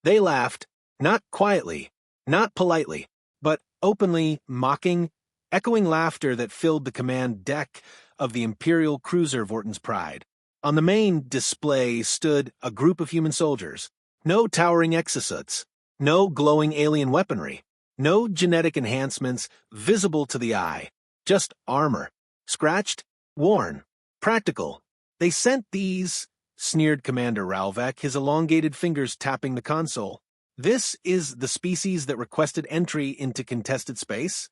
They laughed, not quietly, not politely, but openly, mocking, echoing laughter that filled the command deck of the Imperial cruiser Vorton's Pride. On the main display stood a group of human soldiers. No towering exosuits, no glowing alien weaponry, no genetic enhancements visible to the eye, just armor, scratched, worn, practical. They sent these, sneered Commander Ralvek, his elongated fingers tapping the console. This is the species that requested entry into contested space?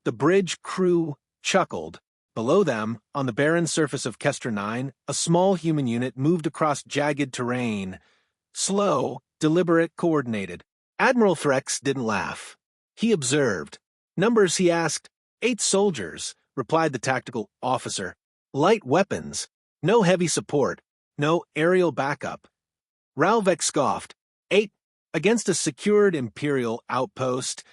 The bridge crew chuckled. Below them, on the barren surface of Kestra 9, a small human unit moved across jagged terrain. Slow, deliberate, coordinated. Admiral Threx didn't laugh. He observed. Numbers, he asked. 8 soldiers, replied the tactical officer. Light weapons. No heavy support. No aerial backup. Ralvek scoffed. 8 against a secured Imperial outpost.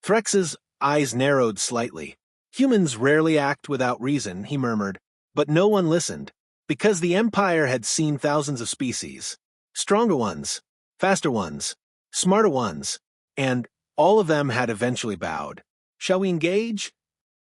Threx's eyes narrowed slightly. Humans rarely act without reason, he murmured, but no one listened, because the Empire had seen thousands of species. Stronger ones, faster ones, smarter ones, and all of them had eventually bowed. Shall we engage?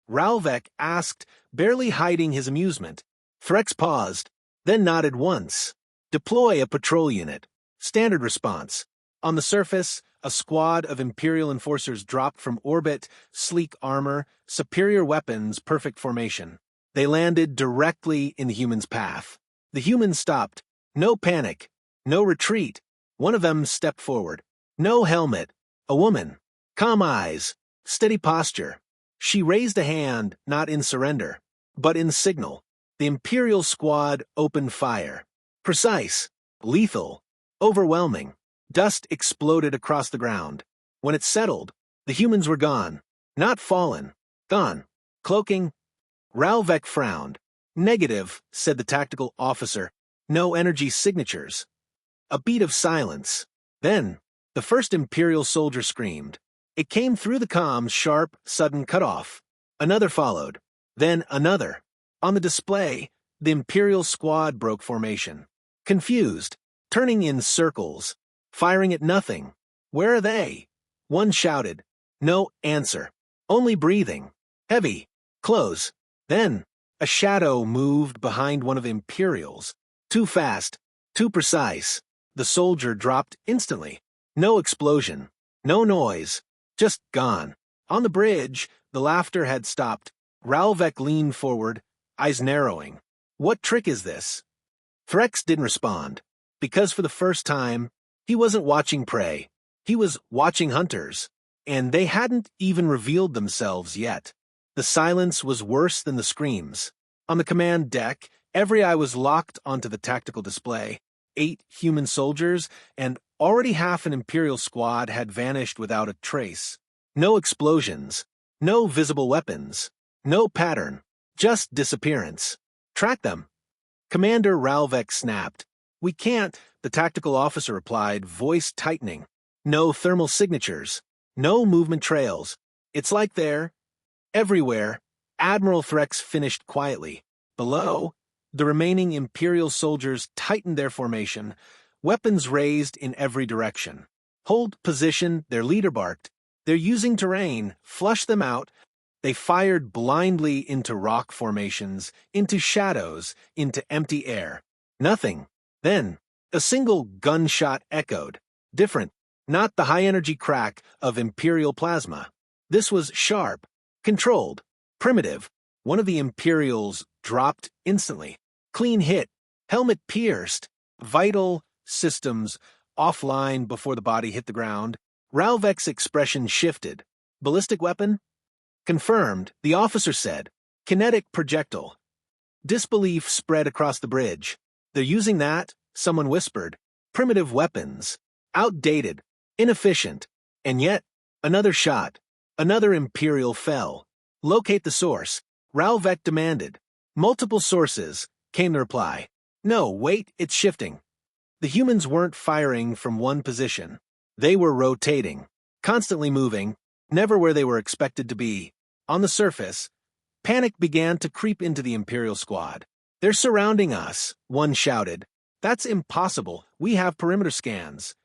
Ralvek asked, barely hiding his amusement. Threx paused, then nodded once. Deploy a patrol unit. Standard response. On the surface, a squad of Imperial enforcers dropped from orbit, sleek armor, superior weapons, perfect formation. They landed directly in the human's path. The human stopped. No panic. No retreat. One of them stepped forward. No helmet. A woman. Calm eyes. Steady posture. She raised a hand, not in surrender, but in signal. The Imperial squad opened fire. Precise. Lethal. Overwhelming. Dust exploded across the ground. When it settled, the humans were gone. Not fallen. Gone. Cloaking. Ralvek frowned. Negative, said the tactical officer. No energy signatures. A beat of silence. Then, the first Imperial soldier screamed. It came through the comms, sharp, sudden cutoff. Another followed. Then another. On the display, the Imperial squad broke formation. Confused. Turning in circles. Firing at nothing. Where are they? One shouted. No answer. Only breathing. Heavy. Close. Then, a shadow moved behind one of the Imperials. Too fast. Too precise. The soldier dropped instantly. No explosion. No noise. Just gone. On the bridge, the laughter had stopped. Ralvek leaned forward, eyes narrowing. What trick is this? Threx didn't respond. Because for the first time, he wasn't watching prey. He was watching hunters, and they hadn't even revealed themselves yet. The silence was worse than the screams. On the command deck, every eye was locked onto the tactical display. 8 human soldiers, and already half an Imperial squad had vanished without a trace. No explosions, no visible weapons, no pattern, just disappearance. Track them. Commander Ralvek snapped. We can't, the tactical officer replied, voice tightening. No thermal signatures. No movement trails. It's like they're everywhere. Admiral Threx finished quietly. Below, the remaining Imperial soldiers tightened their formation, weapons raised in every direction. Hold position, their leader barked. They're using terrain. Flush them out. They fired blindly into rock formations, into shadows, into empty air. Nothing. Then, a single gunshot echoed. Different. Not the high-energy crack of Imperial plasma. This was sharp, controlled, primitive. One of the Imperials dropped instantly. Clean hit. Helmet pierced. Vital systems offline before the body hit the ground. Ralvek's expression shifted. Ballistic weapon? Confirmed, the officer said. Kinetic projectile. Disbelief spread across the bridge. They're using that, someone whispered. Primitive weapons. Outdated. Inefficient. And yet, another shot. Another Imperial fell. Locate the source. Ralvek demanded. Multiple sources, came the reply. No, wait, it's shifting. The humans weren't firing from one position. They were rotating, constantly moving, never where they were expected to be. On the surface, panic began to creep into the Imperial squad. They're surrounding us, one shouted. That's impossible. We have perimeter scans.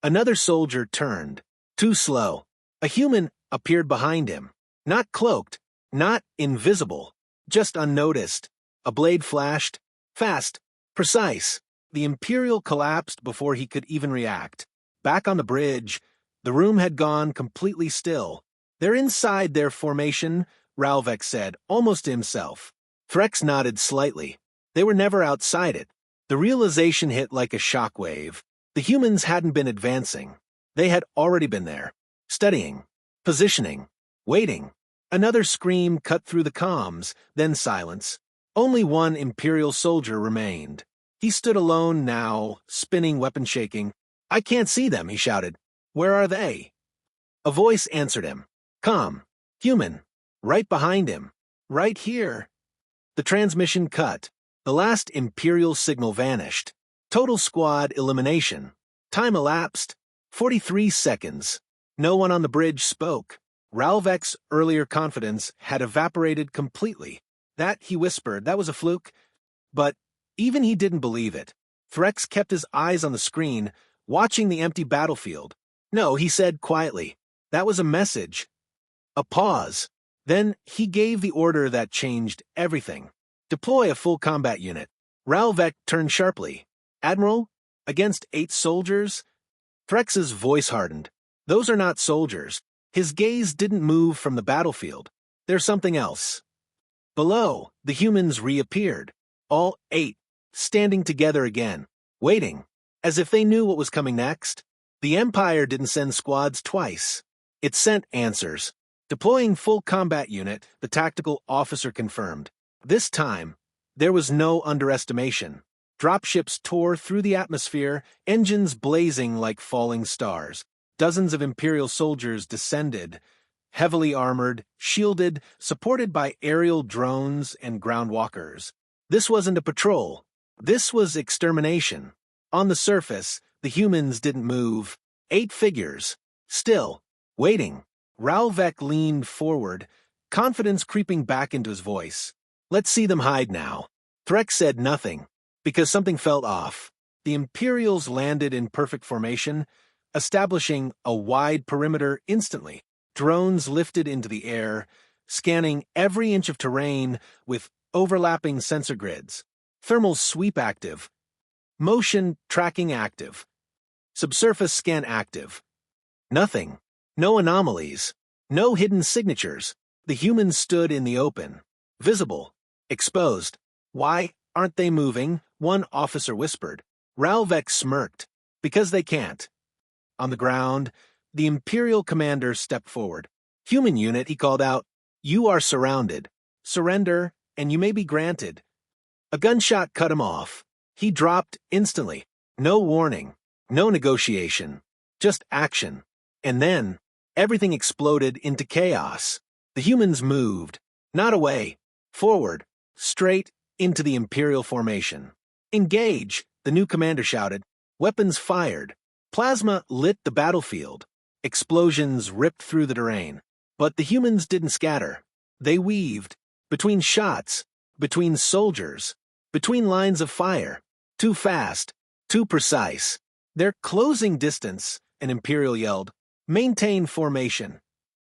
Another soldier turned. Too slow. A human appeared behind him. Not cloaked, not invisible, just unnoticed. A blade flashed. Fast. Precise. The Imperial collapsed before he could even react. Back on the bridge, the room had gone completely still. "They're inside their formation," Ralvek said, almost to himself. Threx nodded slightly. They were never outside it. The realization hit like a shockwave. The humans hadn't been advancing. They had already been there. Studying. Positioning. Waiting. Another scream cut through the comms, then silence. Only one Imperial soldier remained. He stood alone now, spinning, weapon shaking. "I can't see them," he shouted. "Where are they?" A voice answered him. Calm. Human. Right behind him. Right here. The transmission cut. The last Imperial signal vanished. Total squad elimination. Time elapsed. 43 seconds. No one on the bridge spoke. Ralvek's earlier confidence had evaporated completely. That, he whispered, that was a fluke. But even he didn't believe it. Threx kept his eyes on the screen, watching the empty battlefield. "No," he said quietly. "That was a message." A pause. Then he gave the order that changed everything. "Deploy a full combat unit." Ralvek turned sharply. "Admiral, against 8 soldiers?" Threx's voice hardened. "Those are not soldiers." His gaze didn't move from the battlefield. "There's something else." Below, the humans reappeared. All 8, standing together again, waiting, as if they knew what was coming next. The Empire didn't send squads twice. It sent answers. Deploying full combat unit, the tactical officer confirmed. This time, there was no underestimation. Dropships tore through the atmosphere, engines blazing like falling stars. Dozens of Imperial soldiers descended, heavily armored, shielded, supported by aerial drones and ground walkers. This wasn't a patrol. This was extermination. On the surface, the humans didn't move. 8 figures. Still. Waiting. Ralvek leaned forward, confidence creeping back into his voice. "Let's see them hide now." Threx said nothing, because something felt off. The Imperials landed in perfect formation, establishing a wide perimeter instantly. Drones lifted into the air, scanning every inch of terrain with overlapping sensor grids. Thermal sweep active. Motion tracking active. Subsurface scan active. Nothing. No anomalies. No hidden signatures. The humans stood in the open. Visible. Exposed. "Why aren't they moving?" one officer whispered. Ralvek smirked. "Because they can't." On the ground, the Imperial commander stepped forward. "Human unit," he called out. "You are surrounded. Surrender, and you may be granted." A gunshot cut him off. He dropped instantly. No warning. No negotiation. Just action. And then, everything exploded into chaos. The humans moved. Not away. Forward. Straight into the Imperial formation. "Engage," the new commander shouted. Weapons fired. Plasma lit the battlefield. Explosions ripped through the terrain. But the humans didn't scatter. They weaved. Between shots. Between soldiers. Between lines of fire. Too fast. Too precise. "They're closing distance," an Imperial yelled. "Maintain formation."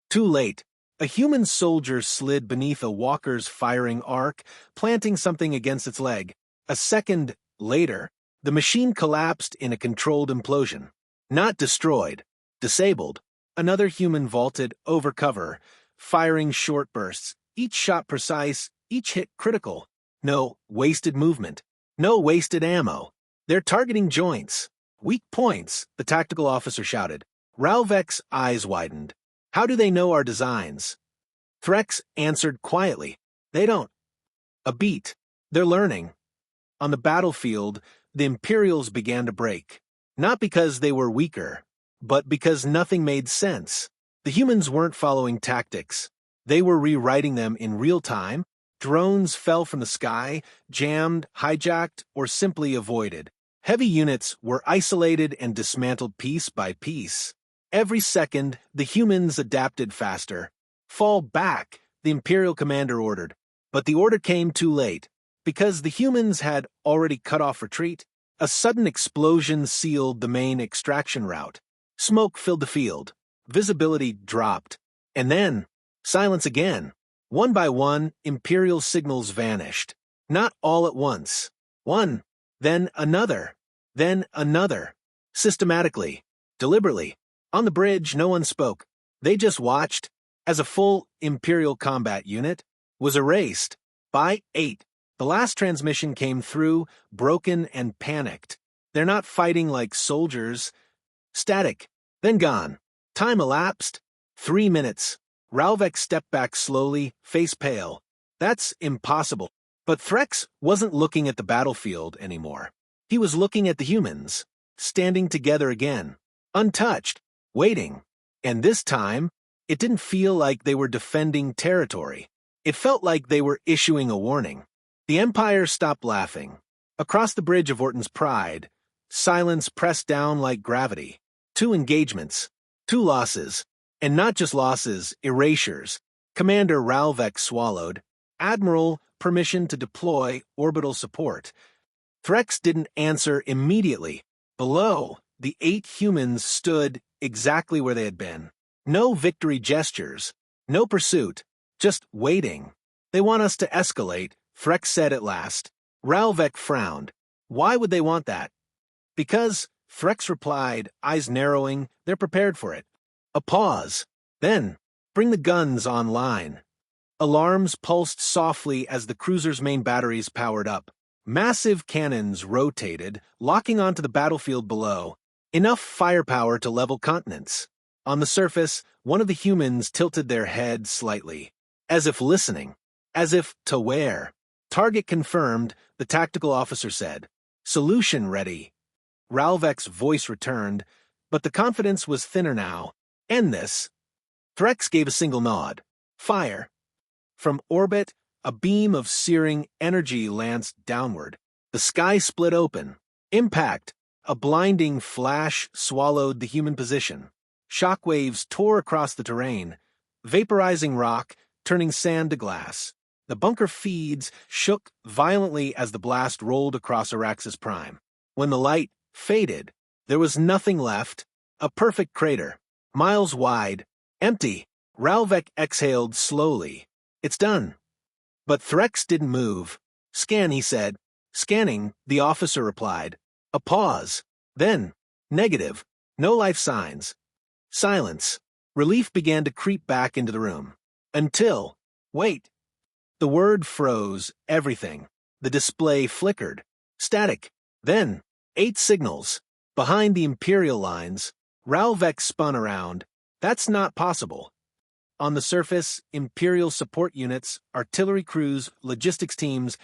Too late. A human soldier slid beneath a walker's firing arc, planting something against its leg. A second later, the machine collapsed in a controlled implosion. Not destroyed. Disabled. Another human vaulted over cover, firing short bursts, each shot precise, each hit critical. No wasted movement. No wasted ammo. "They're targeting joints. Weak points," the tactical officer shouted. Ralvek's eyes widened. "How do they know our designs?" Threx answered quietly. "They don't." A beat. "They're learning." On the battlefield, the Imperials began to break. Not because they were weaker, but because nothing made sense. The humans weren't following tactics. They were rewriting them in real time. Drones fell from the sky, jammed, hijacked, or simply avoided. Heavy units were isolated and dismantled piece by piece. Every second, the humans adapted faster. "Fall back," the Imperial commander ordered. But the order came too late. Because the humans had already cut off retreat, A sudden explosion sealed the main extraction route. Smoke filled the field. Visibility dropped. And then, silence again. One by one, Imperial signals vanished. Not all at once. One, then another, then another. Systematically, deliberately. On the bridge, no one spoke. They just watched, as a full Imperial combat unit was erased. By 8. The last transmission came through, broken and panicked. They're not fighting like soldiers. Static, then gone. Time elapsed. 3 minutes. Ralvek stepped back slowly, face pale. That's impossible. But Threx wasn't looking at the battlefield anymore. He was looking at the humans, standing together again, untouched, waiting. And this time, it didn't feel like they were defending territory. It felt like they were issuing a warning. The Empire stopped laughing. Across the bridge of Orton's Pride, silence pressed down like gravity. 2 engagements, 2 losses, and not just losses, erasures. Commander Ralvek swallowed. Admiral, permission to deploy orbital support. Threx didn't answer immediately. Below, the 8 humans stood exactly where they had been. No victory gestures, no pursuit, just waiting. They want us to escalate, Threx said at last. Ralvek frowned. Why would they want that? Because, Threx replied, eyes narrowing, they're prepared for it. A pause. Then, bring the guns online. Alarms pulsed softly as the cruiser's main batteries powered up. Massive cannons rotated, locking onto the battlefield below. Enough firepower to level continents. On the surface, one of the humans tilted their head slightly, as if listening, as if to where. Target confirmed, the tactical officer said. Solution ready. Ralvek's voice returned, but the confidence was thinner now. End this. Threx gave a single nod. Fire. From orbit, a beam of searing energy lanced downward. The sky split open. Impact. A blinding flash swallowed the human position. Shockwaves tore across the terrain, vaporizing rock, turning sand to glass. The bunker feeds shook violently as the blast rolled across Araxis Prime. When the light faded, there was nothing left, a perfect crater, miles wide, empty. Ralvek exhaled slowly. It's done. But Threx didn't move. Scan, he said. Scanning, the officer replied. A pause. Then, negative. No life signs. Silence. Relief began to creep back into the room. Until, wait. The word froze, everything. The display flickered. Static. Then, 8 signals. Behind the Imperial lines, Ralvek spun around. That's not possible. On the surface, Imperial support units, artillery crews, logistics teams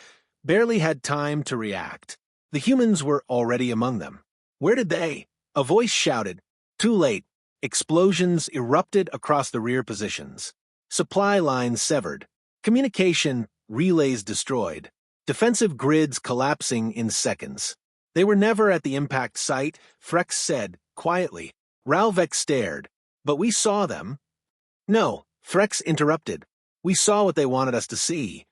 barely had time to react. The humans were already among them. Where did they? A voice shouted. Too late. Explosions erupted across the rear positions. Supply lines severed. Communication relays destroyed. Defensive grids collapsing in seconds. They were never at the impact site, Threx said, quietly. Ralvek stared. But we saw them. No, Threx interrupted. We saw what they wanted us to see.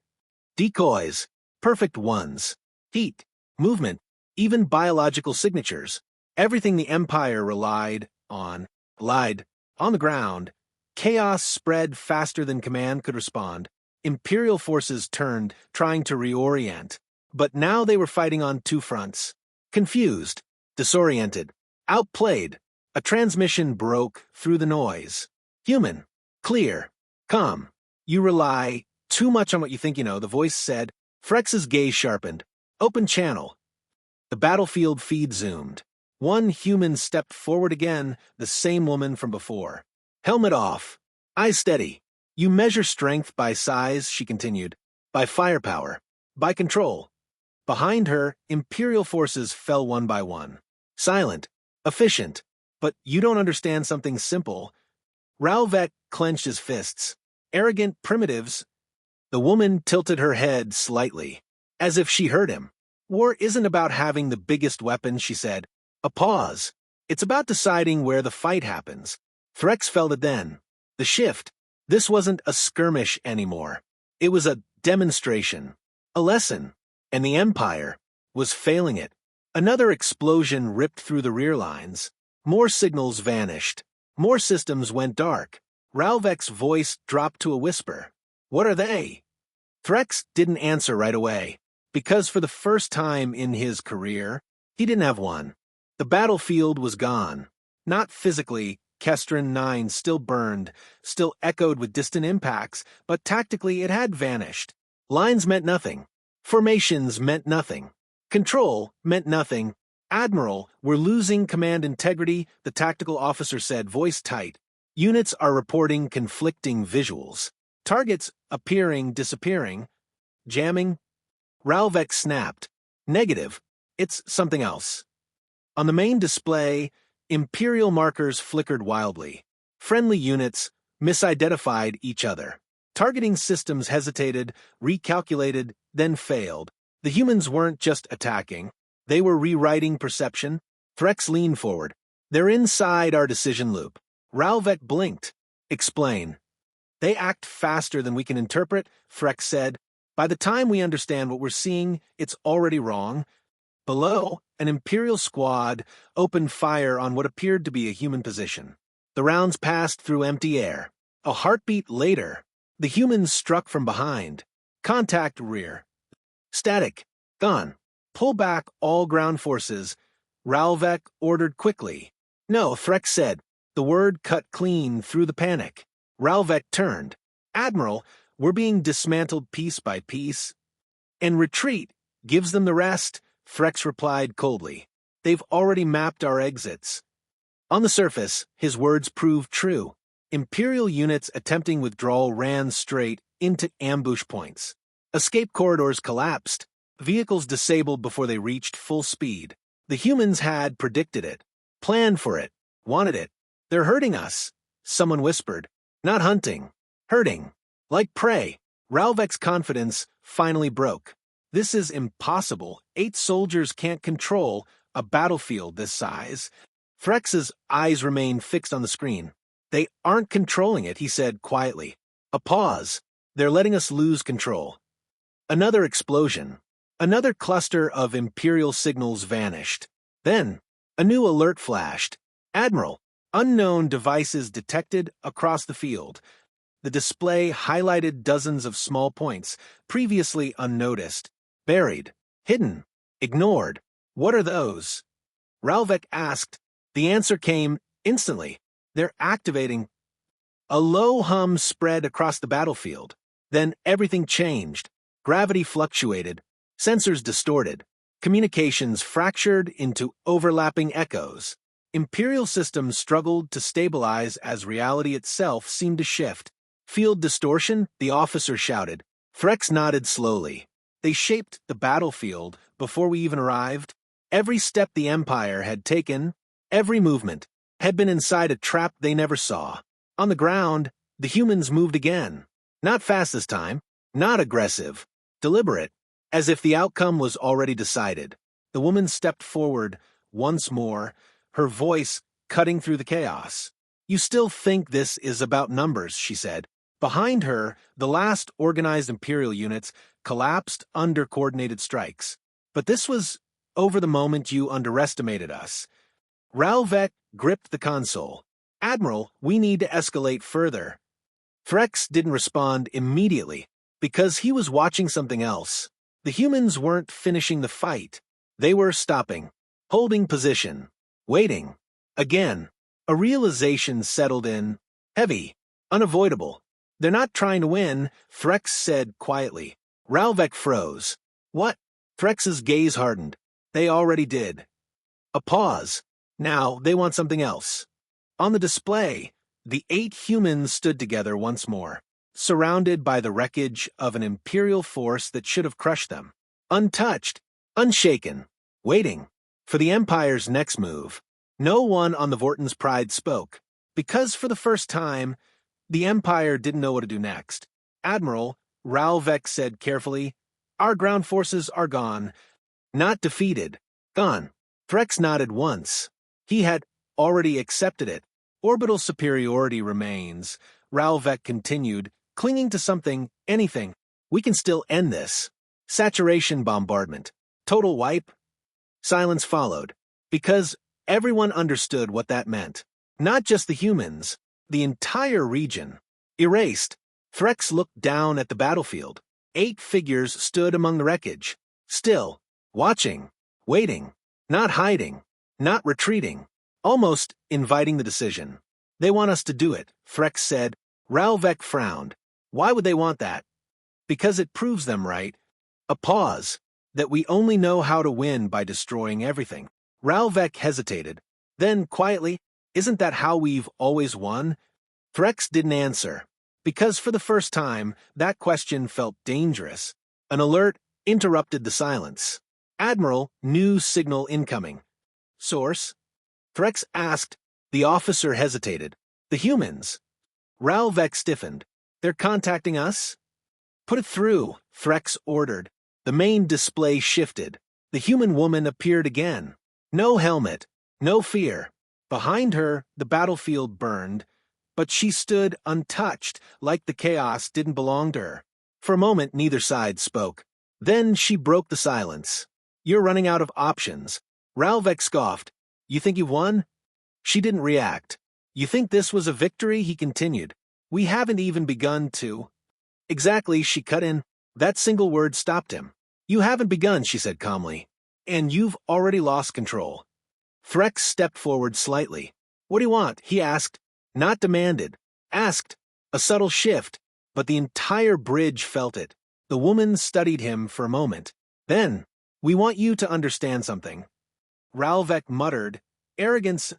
Decoys. Perfect ones. Heat. Movement. Even biological signatures. Everything the Empire relied on. Lied. On the ground. Chaos spread faster than command could respond. Imperial forces turned, trying to reorient. But now they were fighting on 2 fronts. Confused. Disoriented. Outplayed. A transmission broke through the noise. Human. Clear. Calm. You rely too much on what you think you know, the voice said. Frex's gaze sharpened. Open channel. The battlefield feed zoomed. One human stepped forward again, the same woman from before. Helmet off. Eyes steady. You measure strength by size, she continued. By firepower. By control. Behind her, Imperial forces fell one by one. Silent. Efficient. But you don't understand something simple. Ralvek clenched his fists. Arrogant primitives. The woman tilted her head slightly, as if she heard him. War isn't about having the biggest weapon, she said. A pause. It's about deciding where the fight happens. Threx felt it then. The shift. This wasn't a skirmish anymore. It was a demonstration. A lesson. And the Empire was failing it. Another explosion ripped through the rear lines. More signals vanished. More systems went dark. Ralvek's voice dropped to a whisper. What are they? Threx didn't answer right away, because for the first time in his career, he didn't have one. The battlefield was gone. Not physically, Kestrin 9 still burned, still echoed with distant impacts, but tactically it had vanished. Lines meant nothing. Formations meant nothing. Control meant nothing. Admiral, we're losing command integrity, the tactical officer said, voice tight. Units are reporting conflicting visuals. Targets appearing, disappearing. Jamming. Ralvek snapped. Negative. It's something else. On the main display, Imperial markers flickered wildly. Friendly units misidentified each other. Targeting systems hesitated, recalculated, then failed. The humans weren't just attacking. They were rewriting perception. Threx leaned forward. They're inside our decision loop. Ralvek blinked. Explain. They act faster than we can interpret, Threx said. By the time we understand what we're seeing, it's already wrong. Below, an Imperial squad opened fire on what appeared to be a human position. The rounds passed through empty air. A heartbeat later, the humans struck from behind. Contact rear. Static. Gone. Pull back all ground forces. Ralvek ordered quickly. No, Threx said. The word cut clean through the panic. Ralvek turned. Admiral, we're being dismantled piece by piece. And retreat gives them the rest, Threx replied coldly. They've already mapped our exits. On the surface, his words proved true. Imperial units attempting withdrawal ran straight into ambush points. Escape corridors collapsed. Vehicles disabled before they reached full speed. The humans had predicted it, planned for it, wanted it. They're hurting us, someone whispered. Not hunting. Hurting. Like prey. Ralvek's confidence finally broke. This is impossible. 8 soldiers can't control a battlefield this size. Threx's eyes remained fixed on the screen. They aren't controlling it, he said quietly. A pause. They're letting us lose control. Another explosion. Another cluster of Imperial signals vanished. Then, a new alert flashed. Admiral, unknown devices detected across the field. The display highlighted dozens of small points, previously unnoticed. Buried. Hidden. Ignored. What are those? Ralvek asked. The answer came instantly. They're activating. A low hum spread across the battlefield. Then everything changed. Gravity fluctuated. Sensors distorted. Communications fractured into overlapping echoes. Imperial systems struggled to stabilize as reality itself seemed to shift. Field distortion, the officer shouted. Threx nodded slowly. They shaped the battlefield before we even arrived. Every step the Empire had taken, every movement, had been inside a trap they never saw. On the ground, the humans moved again. Not fast this time, not aggressive, deliberate, as if the outcome was already decided. The woman stepped forward once more, her voice cutting through the chaos. You still think this is about numbers, she said. Behind her, the last organized Imperial units collapsed under coordinated strikes. But this was over the moment you underestimated us. Ralvek gripped the console. Admiral, we need to escalate further. Threx didn't respond immediately, because he was watching something else. The humans weren't finishing the fight. They were stopping, holding position, waiting. Again, a realization settled in, heavy, unavoidable. They're not trying to win, Threx said quietly. Ralvek froze. What? Threx's gaze hardened. They already did. A pause. Now they want something else. On the display, the 8 humans stood together once more, surrounded by the wreckage of an Imperial force that should have crushed them. Untouched, unshaken, waiting for the Empire's next move. No one on the Vortin's Pride spoke, because for the first time, the Empire didn't know what to do next. Admiral, Ralvek said carefully, our ground forces are gone. Not defeated. Gone. Threx nodded once. He had already accepted it. Orbital superiority remains, Ralvek continued, clinging to something, anything. We can still end this. Saturation bombardment. Total wipe. Silence followed, because everyone understood what that meant. Not just the humans, the entire region. Erased. Threx looked down at the battlefield. 8 figures stood among the wreckage. Still, watching, waiting, not hiding, not retreating, almost inviting the decision. They want us to do it, Threx said. Ralvek frowned. Why would they want that? Because it proves them right. A pause. That we only know how to win by destroying everything. Ralvek hesitated. Then, quietly, isn't that how we've always won? Threx didn't answer. Because for the first time, that question felt dangerous. An alert interrupted the silence. Admiral, new signal incoming. Source? Threx asked. The officer hesitated. The humans. Ralvek stiffened. They're contacting us? Put it through, Threx ordered. The main display shifted. The human woman appeared again. No helmet, no fear. Behind her, the battlefield burned, but she stood untouched, like the chaos didn't belong to her. For a moment, neither side spoke. Then she broke the silence. You're running out of options. Ralvek scoffed. You think you've won? She didn't react. You think this was a victory? He continued. We haven't even begun to. Exactly, she cut in. That single word stopped him. You haven't begun, she said calmly. And you've already lost control. Threx stepped forward slightly. What do you want? He asked. Not demanded. Asked. A subtle shift, but the entire bridge felt it. The woman studied him for a moment. Then, we want you to understand something. Ralvek muttered, arrogance,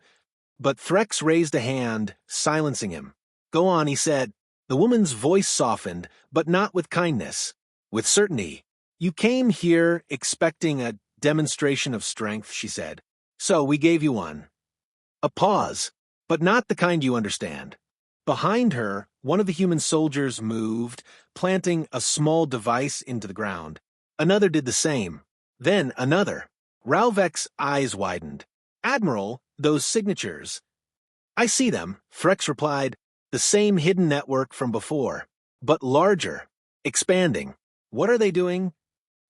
but Threx raised a hand, silencing him. Go on, he said. The woman's voice softened, but not with kindness, with certainty. You came here expecting a demonstration of strength, she said. So we gave you one. A pause, but not the kind you understand. Behind her, one of the human soldiers moved, planting a small device into the ground. Another did the same. Then another. Ralvek's eyes widened. Admiral, those signatures. I see them, Threx replied. The same hidden network from before, but larger, expanding. What are they doing?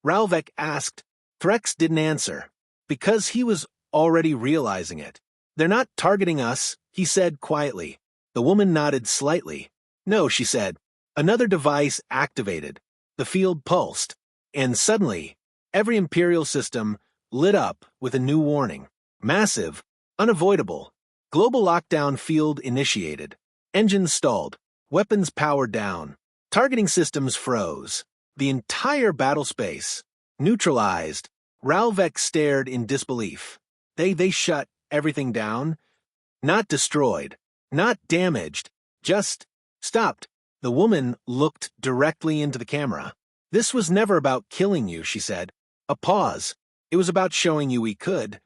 Ralvek asked. Threx didn't answer, because he was already realizing it. They're not targeting us, he said quietly. The woman nodded slightly. No, she said. Another device activated. The field pulsed, and suddenly, every Imperial system lit up with a new warning. Massive, unavoidable. Global lockdown field initiated. Engines stalled. Weapons powered down. Targeting systems froze. The entire battle space. Neutralized. Ralvek stared in disbelief. They shut everything down? Not destroyed. Not damaged. Just stopped. The woman looked directly into the camera. This was never about killing you, she said. A pause. It was about showing you we could.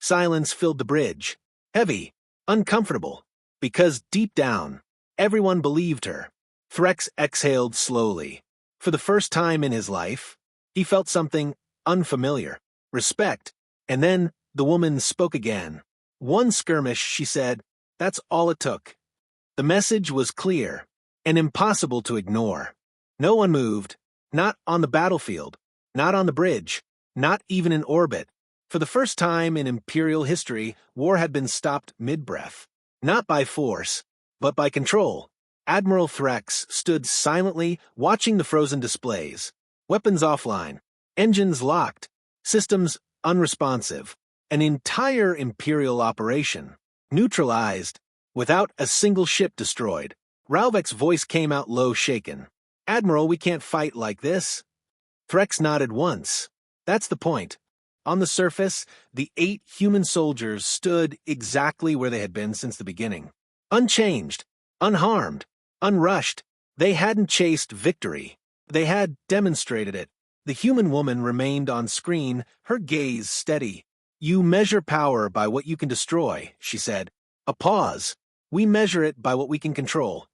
Silence filled the bridge. Heavy. Uncomfortable. Because deep down, everyone believed her. Threx exhaled slowly. For the first time in his life, he felt something unfamiliar. Respect. And then the woman spoke again. One skirmish, she said. That's all it took. The message was clear and impossible to ignore. No one moved. Not on the battlefield. Not on the bridge. Not even in orbit. For the first time in Imperial history, war had been stopped mid-breath. Not by force, but by control. Admiral Threx stood silently watching the frozen displays. Weapons offline. Engines locked. Systems unresponsive. An entire Imperial operation. Neutralized. Without a single ship destroyed. Ralvek's voice came out low, shaken. Admiral, we can't fight like this. Threx nodded once. That's the point. On the surface, the 8 human soldiers stood exactly where they had been since the beginning. Unchanged, unharmed, unrushed. They hadn't chased victory. They had demonstrated it. The human woman remained on screen, her gaze steady. You measure power by what you can destroy, she said. A pause. We measure it by what we can control.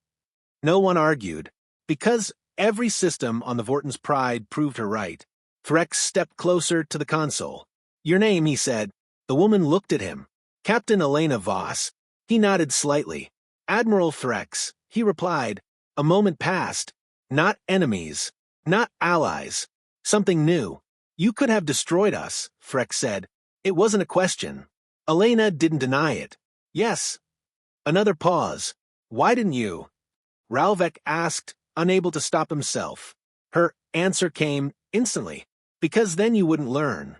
No one argued. Because every system on the Vortin's Pride proved her right. Threx stepped closer to the console. Your name, he said. The woman looked at him. Captain Elena Voss. He nodded slightly. Admiral Threx, he replied. A moment passed. Not enemies. Not allies. Something new. You could have destroyed us, Threx said. It wasn't a question. Elena didn't deny it. Yes. Another pause. Why didn't you? Ralvek asked, unable to stop himself. Her answer came instantly. Because then you wouldn't learn.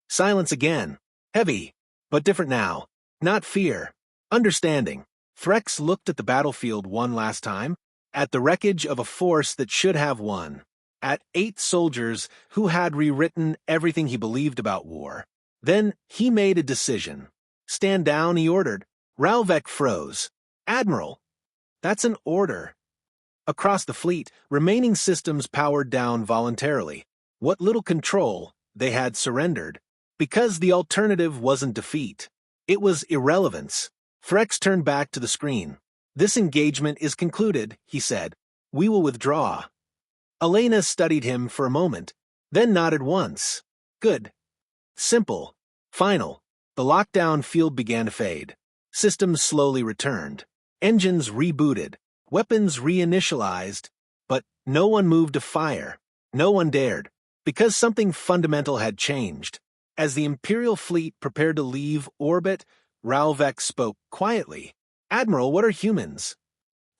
Silence again. Heavy, but different now. Not fear. Understanding. Threx looked at the battlefield one last time, at the wreckage of a force that should have won, at 8 soldiers who had rewritten everything he believed about war. Then he made a decision. Stand down, he ordered. Ralvek froze. Admiral, that's an order. Across the fleet, remaining systems powered down voluntarily. What little control they had surrendered, because the alternative wasn't defeat. It was irrelevance. Threx turned back to the screen. This engagement is concluded, he said. We will withdraw. Elena studied him for a moment, then nodded once. Good. Simple. Final. The lockdown field began to fade. Systems slowly returned. Engines rebooted. Weapons reinitialized. But no one moved to fire. No one dared. Because something fundamental had changed. As the Imperial fleet prepared to leave orbit, Ralvek spoke quietly. Admiral, what are humans?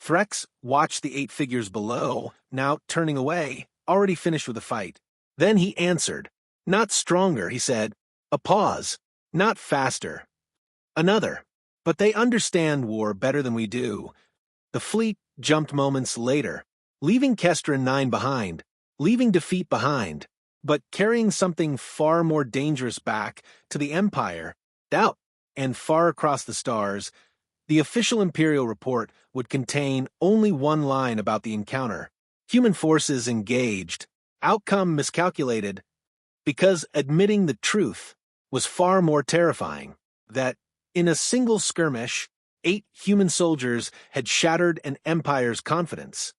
Threx watched the 8 figures below, now turning away, already finished with the fight. Then he answered. Not stronger, he said. A pause. Not faster. Another. But they understand war better than we do. The fleet jumped moments later, leaving Kestra 9 behind, leaving defeat behind, but carrying something far more dangerous back to the Empire, doubt, and far across the stars. The official Imperial report would contain only one line about the encounter. Human forces engaged, outcome miscalculated, because admitting the truth was far more terrifying, that in a single skirmish, 8 human soldiers had shattered an empire's confidence.